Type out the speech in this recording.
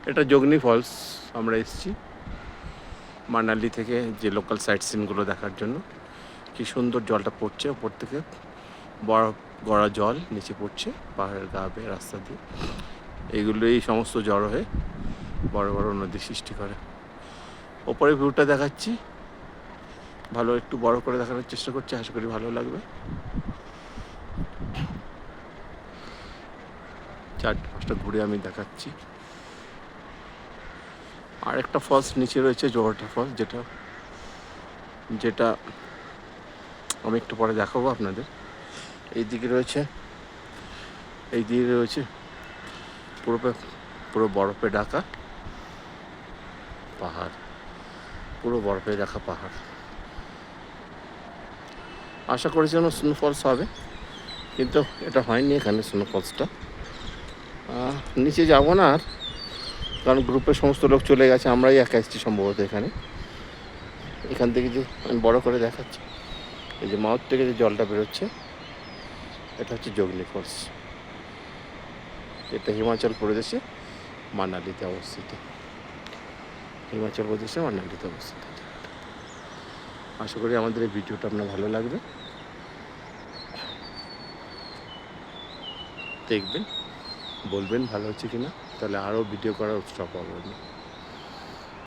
এটা যোগনি ফলস। আমরা এসেছি মানালি থেকে যে লোকাল সাইট সিনগুলো দেখার জন্য। কি সুন্দর জলটা পড়ছে ওপর থেকে, বরফ গড়া জল নিচে পড়ছে পাহাড়ের গা বেয়ে রাস্তা দিয়ে। এইগুলোই সমস্ত জড়ো হয়ে বড় বড় নদী সৃষ্টি করে। ওপরে ভিউটা দেখাচ্ছি, ভালো একটু বড় করে দেখানোর চেষ্টা করছি, আশা করি ভালো লাগবে। চারটে পাঁচটা ঘুরে আমি দেখাচ্ছি। আর একটা ফলস নিচে রয়েছে, জোহরটা ফলস, যেটা যেটা আমি একটু পরে দেখাবো আপনাদের। এইদিকে রয়েছে, এই দিকে রয়েছে পুরো বরফে ঢাকা পাহাড়, পুরো বরফে ঢাকা পাহাড়। আশা করেছিলাম স্নোফলস হবে, কিন্তু এটা হয়নি এখানে স্নোফলসটা। নিচে যাবো না আর, কারণ গ্রুপের সমস্ত লোক চলে গেছে, আমরাই একা এসেছি সম্ভবত এখানে। এখান থেকে যে আমি বড় করে দেখাচ্ছি, এই যে মাউথ থেকে যে জলটা বেরোচ্ছে, এটা হচ্ছে যোগনি ফলস। এটা হিমাচল প্রদেশে মানালিতে অবস্থিত। হিমাচল প্রদেশে মানালিতে অবস্থিত। আশা করি আমাদের এই ভিডিওটা আপনার ভালো লাগবে, দেখবেন, বলবেন ভালো হচ্ছে কিনা, তাহলে আরও ভিডিও করার উৎসাহ পাবো।